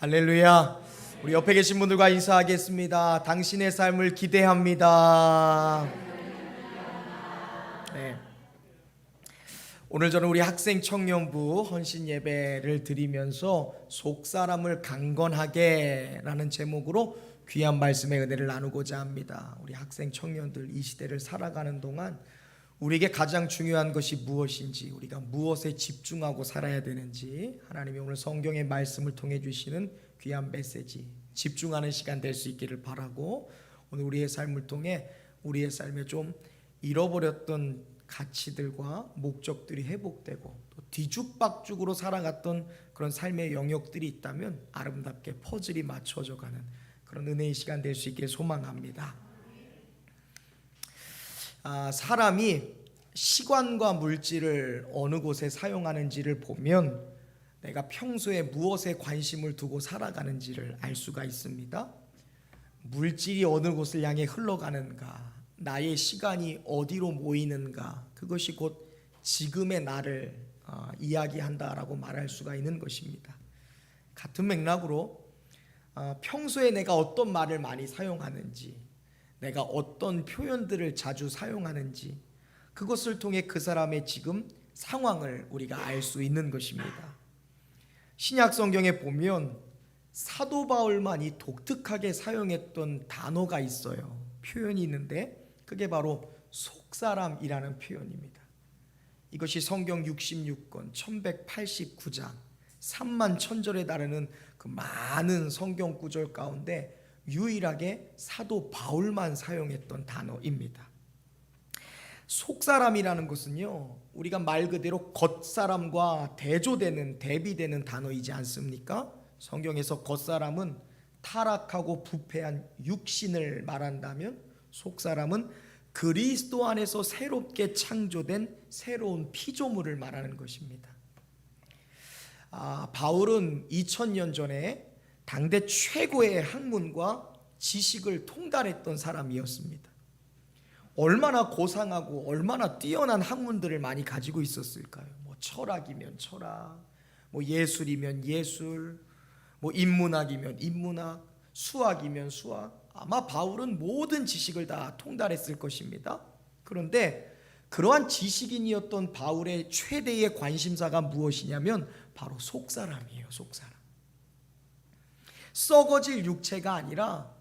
할렐루야. 우리 옆에 계신 분들과 인사하겠습니다. 당신의 삶을 기대합니다. 네. 오늘 저는 우리 학생 청년부 헌신 예배를 드리면서 속사람을 강건하게 라는 제목으로 귀한 말씀의 은혜를 나누고자 합니다. 우리 학생 청년들 이 시대를 살아가는 동안 우리에게 가장 중요한 것이 무엇인지, 우리가 무엇에 집중하고 살아야 되는지, 하나님이 오늘 성경의 말씀을 통해 주시는 귀한 메시지, 집중하는 시간 될 수 있기를 바라고, 오늘 우리의 삶을 통해 우리의 삶에 좀 잃어버렸던 가치들과 목적들이 회복되고 또 뒤죽박죽으로 살아갔던 그런 삶의 영역들이 있다면 아름답게 퍼즐이 맞춰져 가는 그런 은혜의 시간 될 수 있기를 소망합니다. 사람이 시간과 물질을 어느 곳에 사용하는지를 보면 내가 평소에 무엇에 관심을 두고 살아가는지를 알 수가 있습니다. 물질이 어느 곳을 향해 흘러가는가, 나의 시간이 어디로 모이는가, 그것이 곧 지금의 나를 이야기한다라고 말할 수가 있는 것입니다. 같은 맥락으로 평소에 내가 어떤 말을 많이 사용하는지, 내가 어떤 표현들을 자주 사용하는지, 그것을 통해 그 사람의 지금 상황을 우리가 알 수 있는 것입니다. 신약 성경에 보면 사도 바울만이 독특하게 사용했던 단어가 있어요. 표현이 있는데 그게 바로 속사람이라는 표현입니다. 이것이 성경 66권 1189장 3만 천절에 달하는 그 많은 성경 구절 가운데 유일하게 사도 바울만 사용했던 단어입니다. 속사람이라는 것은요, 우리가 말 그대로 겉사람과 대조되는, 대비되는 단어이지 않습니까? 성경에서 겉사람은 타락하고 부패한 육신을 말한다면, 속사람은 그리스도 안에서 새롭게 창조된 새로운 피조물을 말하는 것입니다. 바울은 2000년 전에 당대 최고의 학문과 지식을 통달했던 사람이었습니다. 얼마나 고상하고 얼마나 뛰어난 학문들을 많이 가지고 있었을까요? 뭐 철학이면 철학, 뭐 예술이면 예술, 뭐 인문학이면 인문학, 수학이면 수학. 아마 바울은 모든 지식을 다 통달했을 것입니다. 그런데 그러한 지식인이었던 바울의 최대의 관심사가 무엇이냐면 바로 속사람이에요. 속사람. 썩어질 육체가 아니라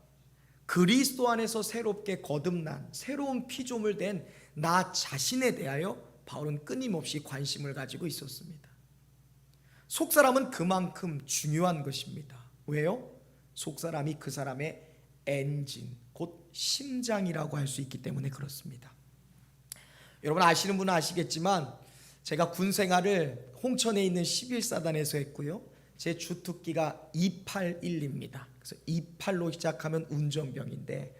그리스도 안에서 새롭게 거듭난 새로운 피조물 된 나 자신에 대하여 바울은 끊임없이 관심을 가지고 있었습니다. 속사람은 그만큼 중요한 것입니다. 왜요? 속사람이 그 사람의 엔진, 곧 심장이라고 할 수 있기 때문에 그렇습니다. 여러분 아시는 분은 아시겠지만 제가 군 생활을 홍천에 있는 11사단에서 했고요. 제 주특기가 281입니다. 그래서 28로 시작하면 운전병인데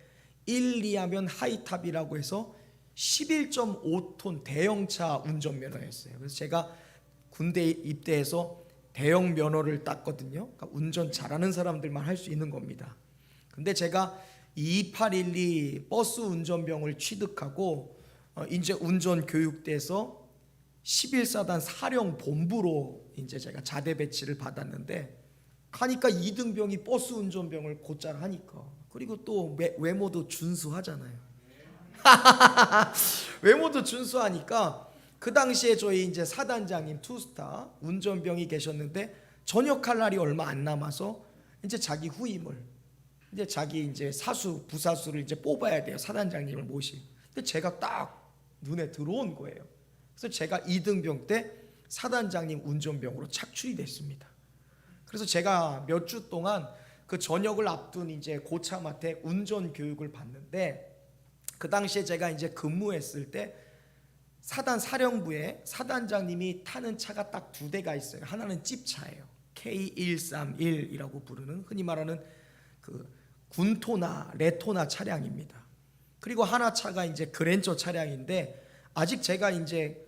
1, 2하면 하이탑이라고 해서 11.5톤 대형차 운전면허였어요. 그래서 제가 군대 입대해서 대형 면허를 땄거든요. 그러니까 운전 잘하는 사람들만 할 수 있는 겁니다. 근데 제가 2812 버스 운전병을 취득하고 이제 운전 교육대에서 11사단 사령본부로 이제 제가 자대 배치를 받았는데 가니까 2등병이 버스 운전병을 곧잘 하니까, 그리고 또 외모도 준수하잖아요. 외모도 준수하니까 그 당시에 저희 이제 사단장님 투스타 운전병이 계셨는데 전역할 날이 얼마 안 남아서 이제 자기 후임을, 이제 자기 이제 사수 부사수를 이제 뽑아야 돼요. 사단장님을 모시. 근데 제가 딱 눈에 들어온 거예요. 그래서 제가 2등병 때 사단장님 운전병으로 착출이 됐습니다. 그래서 제가 몇 주 동안 그 전역을 앞둔 이제 고참한테 운전 교육을 받는데, 그 당시에 제가 이제 근무했을 때 사단 사령부에 사단장님이 타는 차가 딱 두 대가 있어요. 하나는 찝차예요. K131이라고 부르는 흔히 말하는 그 군토나 레토나 차량입니다. 그리고 하나 차가 이제 그랜저 차량인데, 아직 제가 이제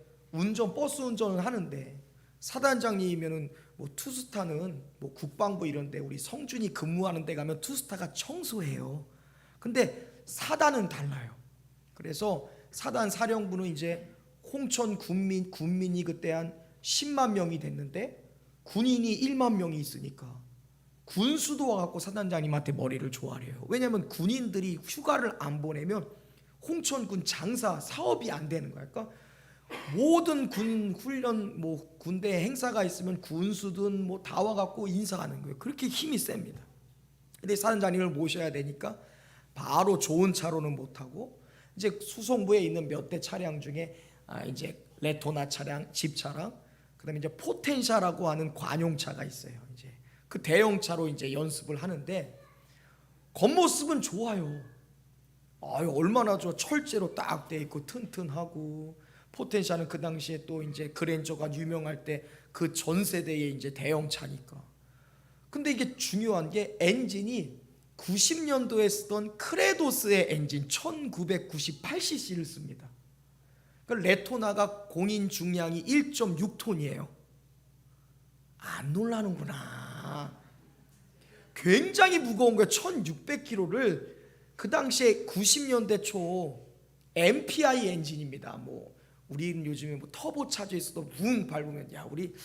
버스 운전을 하는데 사단장님이면은 뭐 투스타는 뭐 국방부 이런데 우리 성준이 근무하는 데 가면 투스타가 청소해요. 근데 사단은 달라요. 그래서 사단 사령부는 이제 홍천 군민이 그때 한 10만 명이 됐는데 군인이 1만 명이 있으니까 군수도 와갖고 사단장님한테 머리를 조아려요. 왜냐하면 군인들이 휴가를 안 보내면 홍천군 장사 사업이 안 되는 거야. 그러니까 모든 군 훈련 뭐 군대 행사가 있으면 군수든 뭐 다 와갖고 인사하는 거예요. 그렇게 힘이 셉니다. 근데 사단장님을 모셔야 되니까 바로 좋은 차로는 못 타고 이제 수송부에 있는 몇 대 차량 중에 이제 레토나 차량, 집 차량, 그다음에 이제 포텐샤라고 하는 관용차가 있어요. 이제 그 대형차로 이제 연습을 하는데 겉모습은 좋아요. 아유 얼마나 좋아. 철제로 딱 돼 있고 튼튼하고, 포텐샤는 그 당시에 또 이제 그랜저가 유명할 때 그 전 세대의 이제 대형차니까. 근데 이게 중요한 게 엔진이 90년도에 쓰던 크레도스의 엔진 1998cc를 씁니다. 그러니까 레토나가 공인 중량이 1.6톤이에요. 안 놀라는구나. 굉장히 무거운 거예요. 1600kg를 그 당시에 90년대 초 MPI 엔진입니다. 뭐 우리는 요즘에 뭐 터보 차저 있어도 붕 밟으면 야 우리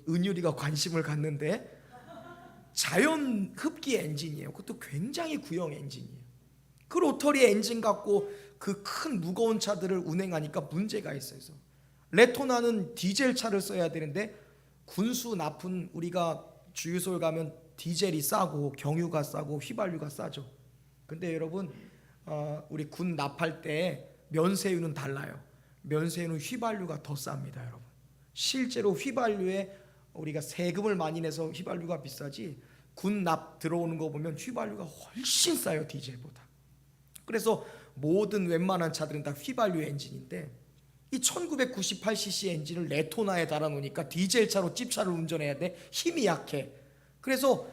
은율이가 관심을 갖는데, 자연 흡기 엔진이에요. 그것도 굉장히 구형 엔진이에요. 그 로터리 엔진 갖고 그 큰 무거운 차들을 운행하니까 문제가 있어요. 레토나는 디젤 차를 써야 되는데 군수 납은 우리가 주유소에 가면 디젤이 싸고 경유가 싸고 휘발유가 싸죠. 근데 여러분 우리 군 납할 때 면세유는 달라요. 면세유는 휘발유가 더 쌉니다, 여러분. 실제로 휘발유에 우리가 세금을 많이 내서 휘발유가 비싸지, 군 납 들어오는 거 보면 휘발유가 훨씬 싸요, 디젤보다. 그래서 모든 웬만한 차들은 다 휘발유 엔진인데 이 1998cc 엔진을 레토나에 달아놓으니까 디젤 차로 찝차를 운전해야 돼. 힘이 약해. 그래서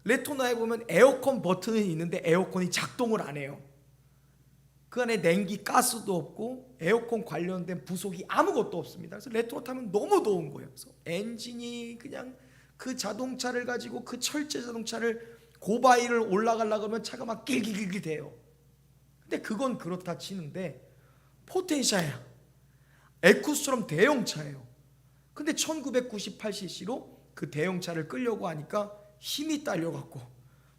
레토나에 보면 에어컨 버튼이 있는데 에어컨이 작동을 안 해요. 그 안에 냉기 가스도 없고 에어컨 관련된 부속이 아무것도 없습니다. 그래서 레토나 타면 너무 더운 거예요. 그래서 엔진이 그냥 그 자동차를 가지고 그 철제 자동차를 고바위를 올라가려고 하면 차가 막 길길길 돼요. 근데 그건 그렇다 치는데 포텐샤야, 에쿠스처럼 대형차예요. 근데 1998cc로 그 대형차를 끌려고 하니까 힘이 딸려갖고,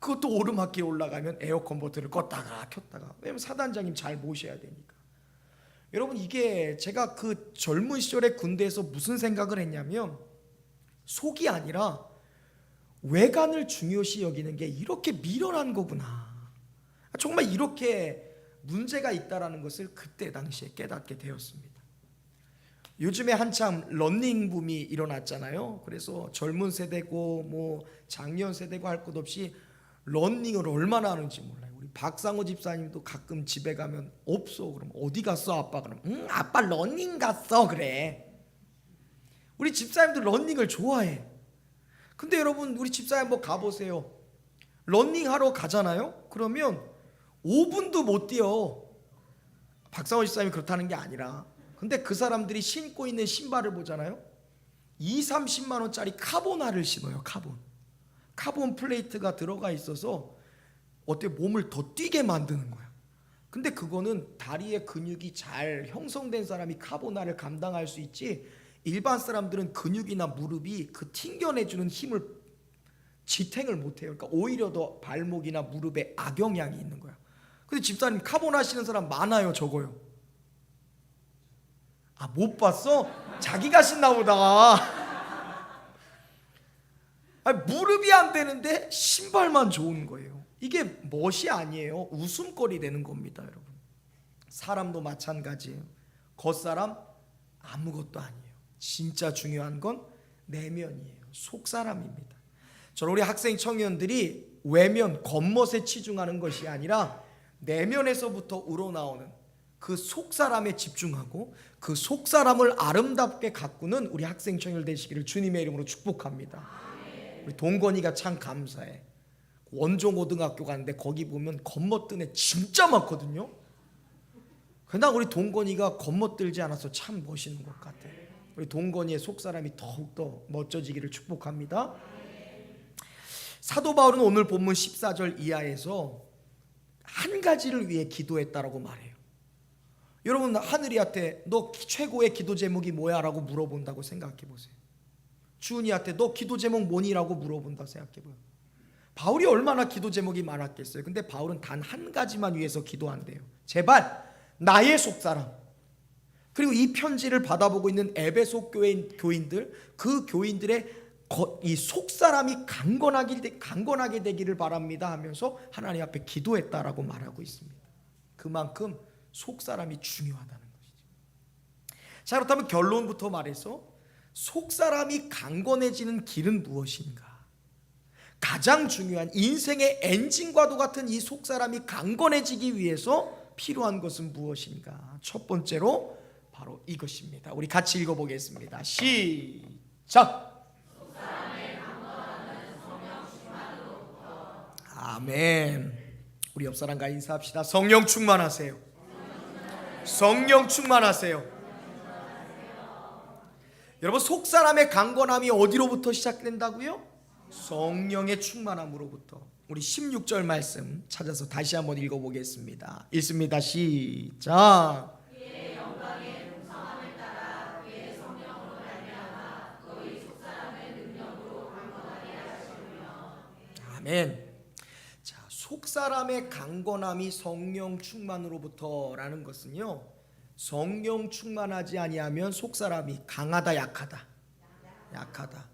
그것도 오르막길 올라가면 에어컨 버튼을 껐다가 켰다가, 왜냐면 사단장님 잘 모셔야 되니까. 여러분 이게 제가 그 젊은 시절에 군대에서 무슨 생각을 했냐면, 속이 아니라 외관을 중요시 여기는 게 이렇게 미련한 거구나, 정말 이렇게 문제가 있다라는 것을 그때 당시에 깨닫게 되었습니다. 요즘에 한참 러닝 붐이 일어났잖아요. 그래서 젊은 세대고 뭐 장년 세대고 할 것 없이 러닝을 얼마나 하는지 몰라요. 우리 박상호 집사님도 가끔 집에 가면 없어. 그럼 어디 갔어 아빠? 그럼 아빠 러닝 갔어 그래. 우리 집사님도 러닝을 좋아해. 근데 여러분 우리 집사님 한번 가보세요. 러닝하러 가잖아요. 그러면 5분도 못 뛰어. 박상호 집사님이 그렇다는 게 아니라, 근데 그 사람들이 신고 있는 신발을 보잖아요. 2, 30만 원짜리 카보나를 신어요. 카본 플레이트가 들어가 있어서 어떻게 몸을 더 뛰게 만드는 거야. 근데 그거는 다리의 근육이 잘 형성된 사람이 카보나를 감당할 수 있지, 일반 사람들은 근육이나 무릎이 그 튕겨내주는 힘을 지탱을 못해요. 그러니까 오히려 더 발목이나 무릎에 악영향이 있는 거야. 근데 집사님 카보나 신는 사람 많아요. 적어요. 아, 못 봤어? 자기가 신나 보다. 아니, 무릎이 안 되는데 신발만 좋은 거예요. 이게 멋이 아니에요. 웃음거리 되는 겁니다, 여러분. 사람도 마찬가지예요. 겉사람 아무것도 아니에요. 진짜 중요한 건 내면이에요. 속사람입니다. 저는 우리 학생 청년들이 외면, 겉멋에 치중하는 것이 아니라 내면에서부터 우러나오는 그 속사람에 집중하고 그 속사람을 아름답게 가꾸는 우리 학생 청년 되시기를 주님의 이름으로 축복합니다. 우리 동건이가 참 감사해. 원종고등학교 갔는데 거기 보면 겉멋든 애 진짜 많거든요. 그러나 우리 동건이가 겉멋들지 않아서 참 멋있는 것 같아. 우리 동건이의 속사람이 더욱더 멋져지기를 축복합니다. 사도 바울은 오늘 본문 14절 이하에서 한 가지를 위해 기도했다라고 말해요. 여러분 하늘이한테 너 최고의 기도 제목이 뭐야? 라고 물어본다고 생각해 보세요. 주은이한테 너 기도 제목 뭐니? 라고 물어본다고 생각해 보세요. 바울이 얼마나 기도 제목이 많았겠어요. 근데 바울은 단 한 가지만 위해서 기도한대요. 제발 나의 속사람, 그리고 이 편지를 받아보고 있는 에베소 교인들, 그 교인들의 이 속사람이 강건하게 되기를 바랍니다 하면서 하나님 앞에 기도했다라고 말하고 있습니다. 그만큼 속사람이 중요하다는 것이죠. 자, 그렇다면 결론부터 말해서 속사람이 강건해지는 길은 무엇인가? 가장 중요한 인생의 엔진과도 같은 이 속사람이 강건해지기 위해서 필요한 것은 무엇인가? 첫 번째로 바로 이것입니다. 우리 같이 읽어보겠습니다. 시작. 아멘. 우리 옆 사람과 인사합시다. 성령 충만하세요. 성령 충만하세요. 여러분, 속사람의 강건함이 어디로부터 시작된다고요? 성령의 충만함으로부터. 우리 16절 말씀 찾아서 다시 한번 읽어보겠습니다. 읽습니다. 시작. 아멘. 자, 속사람의 강건함이 성령 충만으로부터라는 것은요, 성령 충만하지 아니하면 속사람이 강하다 약하다. 약하다.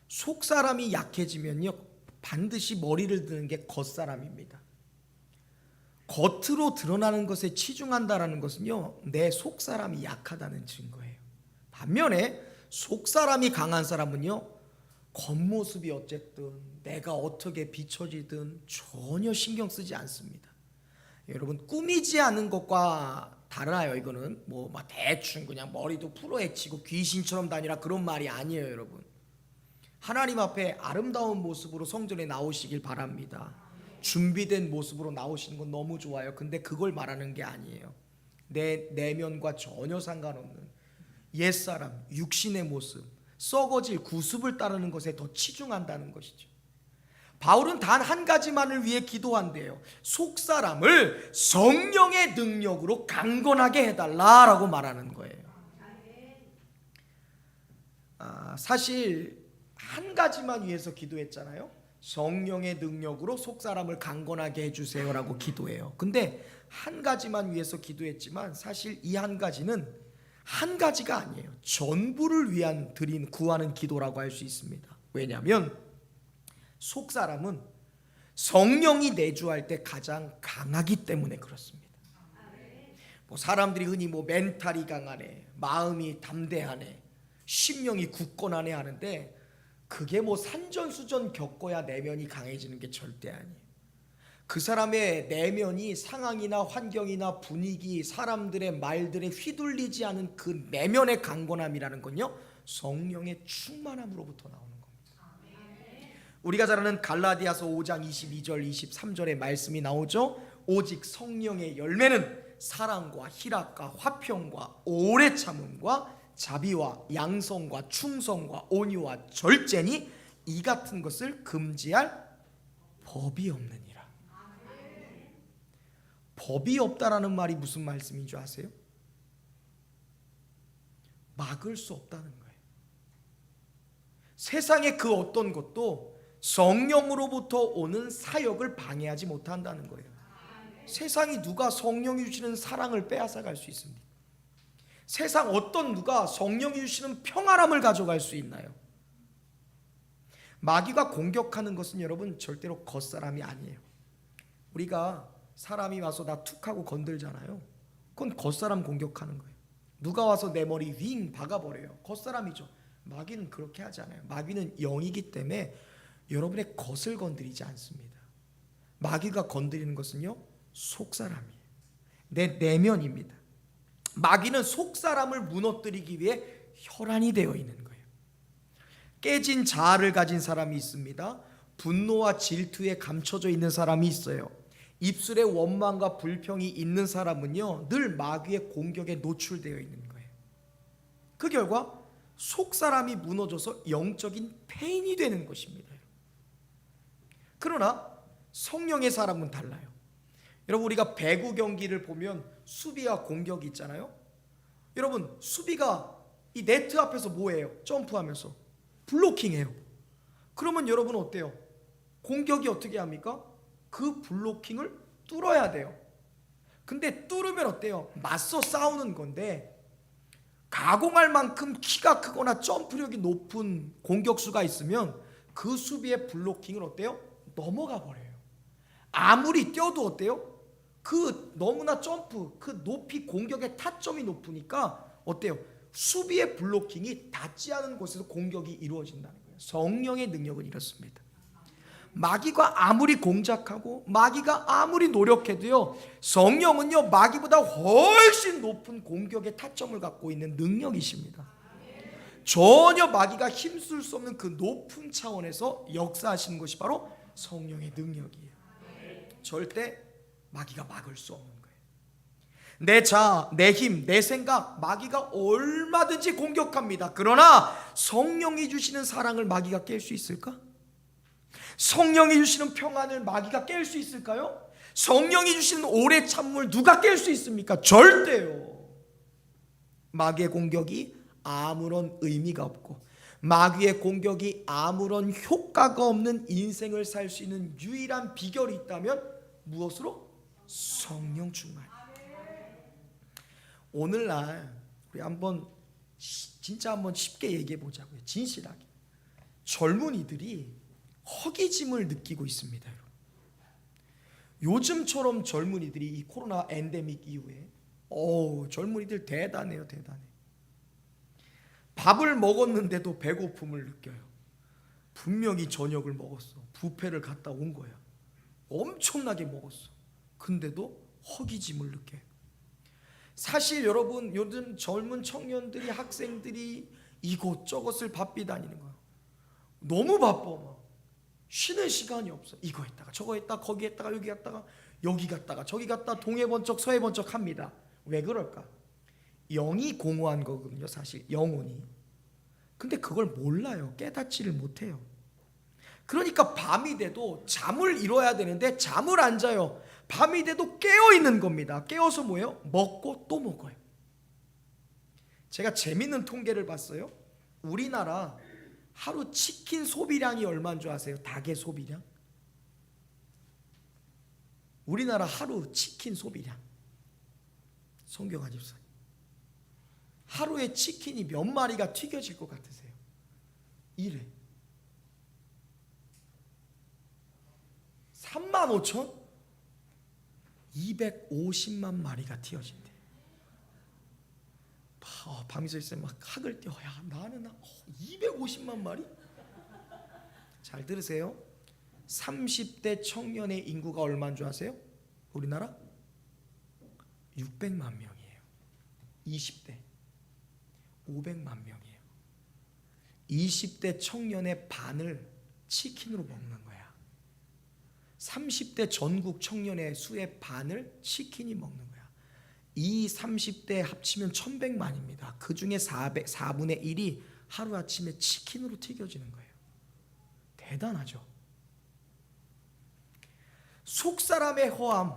속사람이 약해지면요 반드시 머리를 드는 게 겉사람입니다. 겉으로 드러나는 것에 치중한다라는 것은요 내 속사람이 약하다는 증거예요. 반면에 속사람이 강한 사람은요 겉모습이 어쨌든 내가 어떻게 비춰지든 전혀 신경 쓰지 않습니다. 여러분, 꾸미지 않은 것과 달라요. 이거는 뭐 막 대충 그냥 머리도 풀어헤치고 귀신처럼 다니라 그런 말이 아니에요. 여러분, 하나님 앞에 아름다운 모습으로 성전에 나오시길 바랍니다. 준비된 모습으로 나오시는 건 너무 좋아요. 근데 그걸 말하는 게 아니에요. 내 내면과 전혀 상관없는 옛사람, 육신의 모습, 썩어질 구습을 따르는 것에 더 치중한다는 것이죠. 바울은 단 한 가지만을 위해 기도한대요. 속사람을 성령의 능력으로 강건하게 해달라라고 말하는 거예요. 사실 한 가지만 위해서 기도했잖아요. 성령의 능력으로 속사람을 강건하게 해주세요라고 기도해요. 근데 한 가지만 위해서 기도했지만 사실 이 한 가지는 한 가지가 아니에요. 전부를 위한 구하는 기도라고 할 수 있습니다. 왜냐하면 속사람은 성령이 내주할 때 가장 강하기 때문에 그렇습니다. 뭐 사람들이 흔히 뭐 멘탈이 강하네, 마음이 담대하네, 심령이 굳건하네 하는데 그게 뭐 산전수전 겪어야 내면이 강해지는 게 절대 아니에요. 그 사람의 내면이 상황이나 환경이나 분위기, 사람들의 말들에 휘둘리지 않은 그 내면의 강건함이라는 건요 성령의 충만함으로부터 나오는 겁니다. 우리가 잘 아는 갈라디아서 5장 22절 23절의 말씀이 나오죠. 오직 성령의 열매는 사랑과 희락과 화평과 오래 참음과 자비와 양성과 충성과 온유와 절제니 이 같은 것을 금지할 법이 없느니라. 법이 없다라는 말이 무슨 말씀인 줄 아세요? 막을 수 없다는 거예요. 세상의 그 어떤 것도 성령으로부터 오는 사역을 방해하지 못한다는 거예요. 세상이 누가 성령이 주시는 사랑을 빼앗아갈 수 있습니까? 세상 어떤 누가 성령이 주시는 평안함을 가져갈 수 있나요? 마귀가 공격하는 것은 여러분 절대로 겉사람이 아니에요. 우리가 사람이 와서 나 툭하고 건들잖아요. 그건 겉사람 공격하는 거예요. 누가 와서 내 머리 윙 박아버려요. 겉사람이죠. 마귀는 그렇게 하지 않아요. 마귀는 영이기 때문에 여러분의 겉을 건드리지 않습니다. 마귀가 건드리는 것은요 속사람이에요. 내 내면입니다. 마귀는 속사람을 무너뜨리기 위해 혈안이 되어 있는 거예요. 깨진 자아를 가진 사람이 있습니다. 분노와 질투에 감춰져 있는 사람이 있어요. 입술에 원망과 불평이 있는 사람은요 늘 마귀의 공격에 노출되어 있는 거예요. 그 결과 속사람이 무너져서 영적인 폐인이 되는 것입니다. 그러나 성령의 사람은 달라요. 여러분, 우리가 배구 경기를 보면 수비와 공격이 있잖아요. 여러분, 수비가 이 네트 앞에서 뭐해요? 점프하면서 블로킹해요. 그러면 여러분 어때요? 공격이 어떻게 합니까? 그 블로킹을 뚫어야 돼요. 근데 뚫으면 어때요? 맞서 싸우는 건데 가공할 만큼 키가 크거나 점프력이 높은 공격수가 있으면 그 수비의 블로킹을 어때요? 넘어가 버려요. 아무리 뛰어도 어때요? 그 너무나 점프, 그 높이 공격의 타점이 높으니까 어때요? 수비의 블로킹이 닿지 않은 곳에서 공격이 이루어진다는 거예요. 성령의 능력은 이렇습니다. 마귀가 아무리 공작하고 마귀가 아무리 노력해도요, 성령은요 마귀보다 훨씬 높은 공격의 타점을 갖고 있는 능력이십니다. 전혀 마귀가 힘쓸 수 없는 그 높은 차원에서 역사하시는 것이 바로 성령의 능력이에요. 절대 마귀가 막을 수 없는 거예요. 내 자아, 내 힘, 내 생각, 마귀가 얼마든지 공격합니다. 그러나 성령이 주시는 사랑을 마귀가 깰 수 있을까? 성령이 주시는 평안을 마귀가 깰 수 있을까요? 성령이 주시는 오래 참음을 누가 깰 수 있습니까? 절대요. 마귀의 공격이 아무런 의미가 없고 마귀의 공격이 아무런 효과가 없는 인생을 살 수 있는 유일한 비결이 있다면 무엇으로? 성령 충만. 오늘날 우리 진짜 한번 쉽게 얘기해 보자고요. 진실하게. 젊은이들이 허기짐을 느끼고 있습니다. 요즘처럼 젊은이들이 이 코로나 엔데믹 이후에 젊은이들 대단해요. 대단해. 밥을 먹었는데도 배고픔을 느껴요. 분명히 저녁을 먹었어. 뷔페를 갔다 온 거야. 엄청나게 먹었어. 근데도 허기짐을 느껴요. 사실 여러분, 요즘 젊은 청년들이, 학생들이 이곳저곳을 바삐 다니는 거야. 너무 바빠. 막 쉬는 시간이 없어. 이거 했다가 저거 했다가 거기 했다가 여기 갔다가 여기 갔다가 저기 갔다가 동해 번쩍 서해 번쩍 합니다. 왜 그럴까? 영이 공허한 거거든요. 사실 영혼이. 근데 그걸 몰라요. 깨닫지를 못해요. 그러니까 밤이 돼도 잠을 이뤄야 되는데 잠을 안 자요. 밤이 돼도 깨어 있는 겁니다. 깨어서 뭐예요? 먹고 또 먹어요. 제가 재밌는 통계를 봤어요. 우리나라 하루 치킨 소비량이 얼마인 줄 아세요? 닭의 소비량? 우리나라 하루 치킨 소비량. 송경환 집사님, 하루에 치킨이 몇 마리가 튀겨질 것 같으세요? 1회 35,000? 250만 마리가 튀어진대. 밤새 있으면 막 학을 띄워. 야, 나는 250만 마리? 잘 들으세요. 30대 청년의 인구가 얼마인 줄 아세요? 우리나라? 600만 명이에요. 20대 500만 명이에요. 20대 청년의 반을 치킨으로 먹는 거야. 30대 전국 청년의 수의 반을 치킨이 먹는 거야. 이 30대 합치면 1100만입니다. 그 중에 4분의 1이 하루아침에 치킨으로 튀겨지는 거예요. 대단하죠. 속사람의 허함,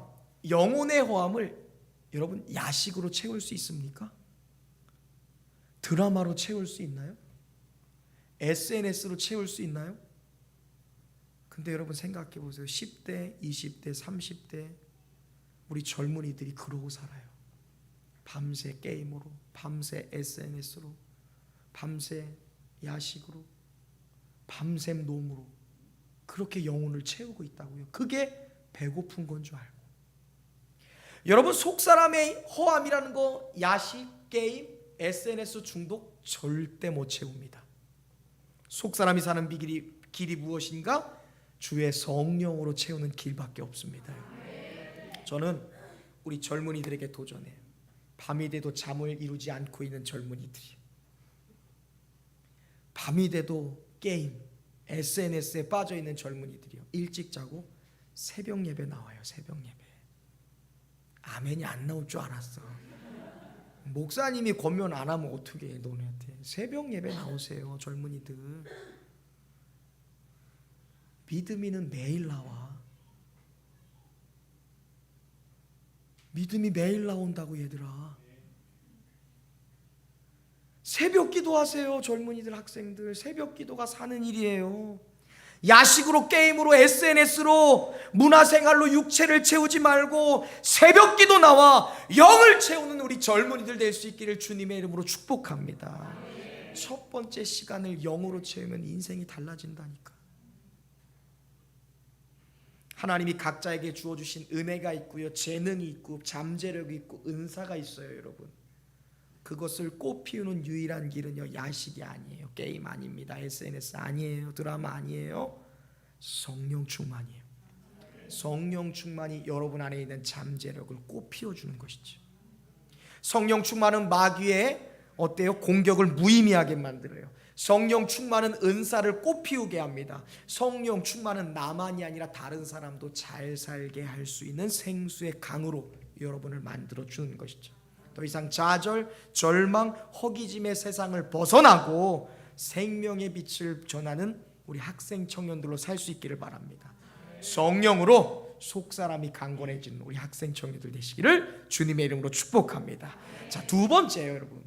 영혼의 허함을 여러분 야식으로 채울 수 있습니까? 드라마로 채울 수 있나요? SNS로 채울 수 있나요? 근데 여러분 생각해 보세요. 10대, 20대, 30대 우리 젊은이들이 그러고 살아요. 밤새 게임으로, 밤새 SNS로, 밤새 야식으로, 밤샘 노음으로 그렇게 영혼을 채우고 있다고요. 그게 배고픈 건 줄 알고. 여러분, 속사람의 허함이라는 거, 야식, 게임, SNS 중독 절대 못 채웁니다. 속사람이 사는 길이 무엇인가? 주의 성령으로 채우는 길밖에 없습니다. 저는 우리 젊은이들에게 도전해요. 밤이 돼도 잠을 이루지 않고 있는 젊은이들이, 밤이 돼도 게임, SNS에 빠져 있는 젊은이들이요, 일찍 자고 새벽 예배 나와요. 새벽 예배. 아멘이 안 나올 줄 알았어. 목사님이 권면 안 하면 어떻게 해? 너네한테 새벽 예배 나오세요. 젊은이들. 믿음이는 매일 나와. 믿음이 매일 나온다고 얘들아. 새벽 기도하세요. 젊은이들, 학생들. 새벽 기도가 사는 일이에요. 야식으로, 게임으로, SNS로, 문화생활로 육체를 채우지 말고 새벽기도 나와 영을 채우는 우리 젊은이들 될 수 있기를 주님의 이름으로 축복합니다. 첫 번째 시간을 영으로 채우면 인생이 달라진다니까. 하나님이 각자에게 주어주신 은혜가 있고요, 재능이 있고, 잠재력이 있고, 은사가 있어요. 여러분, 그것을 꽃피우는 유일한 길은요, 야식이 아니에요, 게임 아닙니다, SNS 아니에요, 드라마 아니에요. 성령 충만이에요. 성령 충만이 여러분 안에 있는 잠재력을 꽃피워주는 것이죠. 성령 충만은 마귀의 어때요? 공격을 무의미하게 만들어요. 성령 충만은 은사를 꽃피우게 합니다. 성령 충만은 나만이 아니라 다른 사람도 잘 살게 할 수 있는 생수의 강으로 여러분을 만들어 주는 것이죠. 더 이상 좌절, 절망, 허기짐의 세상을 벗어나고 생명의 빛을 전하는 우리 학생 청년들로 살 수 있기를 바랍니다. 성령으로 속사람이 강건해지는 우리 학생 청년들 되시기를 주님의 이름으로 축복합니다. 자, 두 번째요, 여러분.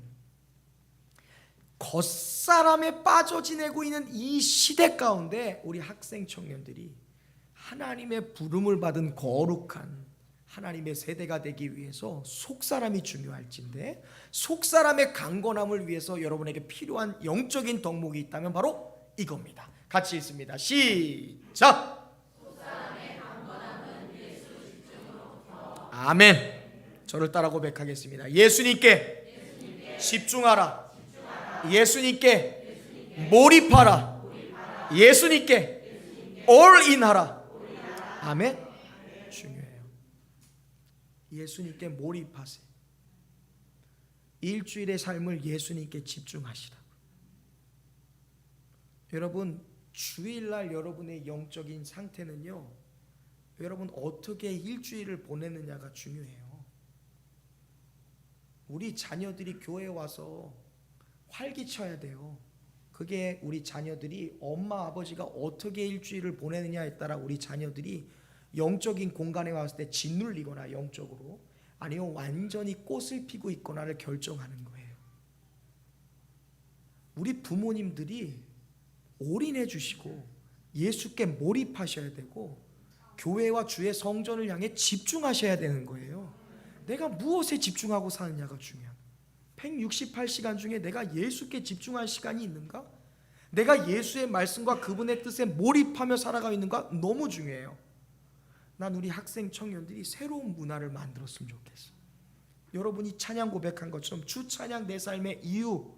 겉사람에 빠져 지내고 있는 이 시대 가운데 우리 학생 청년들이 하나님의 부름을 받은 거룩한 하나님의 세대가 되기 위해서 속사람이 중요할진데, 속사람의 강건함을 위해서 여러분에게 필요한 영적인 덕목이 있다면 바로 이겁니다. 같이 읽습니다. 시작. 아멘. 저를 따라 고백하겠습니다. 예수님께 집중하라. 예수님께 몰입하라. 예수님께 올인하라. 아멘. 중요해요. 예수님께 몰입하세요. 일주일의 삶을 예수님께 집중하시라. 여러분, 주일날 여러분의 영적인 상태는요, 여러분 어떻게 일주일을 보내느냐가 중요해요. 우리 자녀들이 교회에 와서 활기쳐야 돼요. 그게 우리 자녀들이 엄마 아버지가 어떻게 일주일을 보내느냐에 따라 우리 자녀들이 영적인 공간에 왔을 때 짓눌리거나 영적으로, 아니면 완전히 꽃을 피고 있거나를 결정하는 거예요. 우리 부모님들이 올인해 주시고 예수께 몰입하셔야 되고 교회와 주의 성전을 향해 집중하셔야 되는 거예요. 내가 무엇에 집중하고 사느냐가 중요합니다. 168시간 중에 내가 예수께 집중할 시간이 있는가? 내가 예수의 말씀과 그분의 뜻에 몰입하며 살아가고 있는가? 너무 중요해요. 난 우리 학생 청년들이 새로운 문화를 만들었으면 좋겠어. 여러분이 찬양 고백한 것처럼 주 찬양 내 삶의 이유,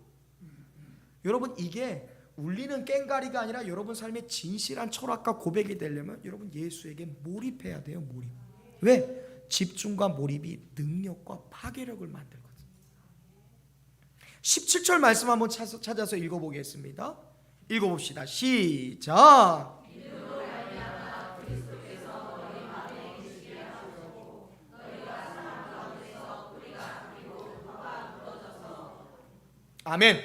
여러분 이게 울리는 꽹가리가 아니라 여러분 삶의 진실한 철학과 고백이 되려면 여러분 예수에게 몰입해야 돼요. 몰입. 왜? 집중과 몰입이 능력과 파괴력을 만들거든요. 17절 말씀 한번 찾아서 읽어보겠습니다. 읽어봅시다. 시작. 아멘.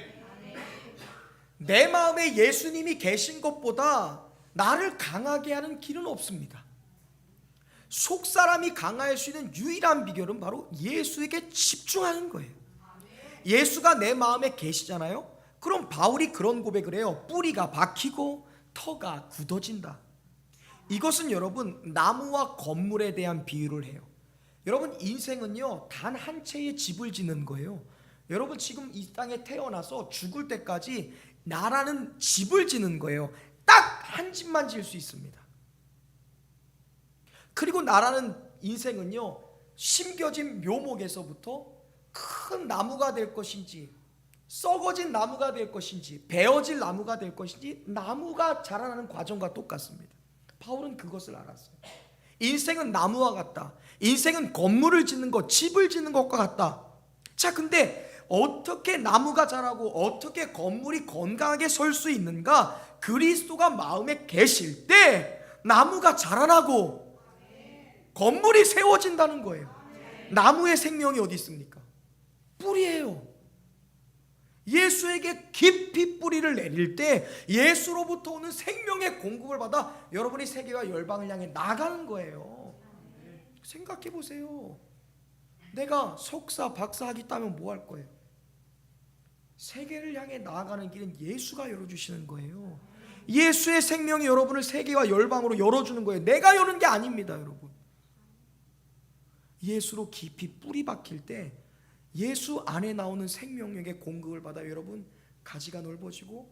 내 마음에 예수님이 계신 것보다 나를 강하게 하는 길은 없습니다. 속사람이 강할 수 있는 유일한 비결은 바로 예수에게 집중하는 거예요. 예수가 내 마음에 계시잖아요. 그럼 바울이 그런 고백을 해요. 뿌리가 박히고 터가 굳어진다. 이것은 여러분 나무와 건물에 대한 비유를 해요. 여러분 인생은요 단 한 채의 집을 짓는 거예요. 여러분 지금 이 땅에 태어나서 죽을 때까지 나라는 집을 짓는 거예요. 딱 한 집만 지을 수 있습니다. 그리고 나라는 인생은요 심겨진 묘목에서부터 큰 나무가 될 것인지, 썩어진 나무가 될 것인지, 베어질 나무가 될 것인지 나무가 자라나는 과정과 똑같습니다. 바울은 그것을 알았어요. 인생은 나무와 같다. 인생은 건물을 짓는 것, 집을 짓는 것과 같다. 자, 근데 어떻게 나무가 자라고 어떻게 건물이 건강하게 설 수 있는가? 그리스도가 마음에 계실 때 나무가 자라나고 건물이 세워진다는 거예요. 나무의 생명이 어디 있습니까? 뿌리예요. 예수에게 깊이 뿌리를 내릴 때 예수로부터 오는 생명의 공급을 받아 여러분이 세계와 열방을 향해 나가는 거예요. 생각해 보세요. 내가 석사, 박사 하겠다면 뭐 할 거예요? 세계를 향해 나아가는 길은 예수가 열어주시는 거예요. 예수의 생명이 여러분을 세계와 열방으로 열어주는 거예요. 내가 여는 게 아닙니다, 여러분. 예수로 깊이 뿌리 박힐 때 예수 안에 나오는 생명력의 공급을 받아 여러분, 가지가 넓어지고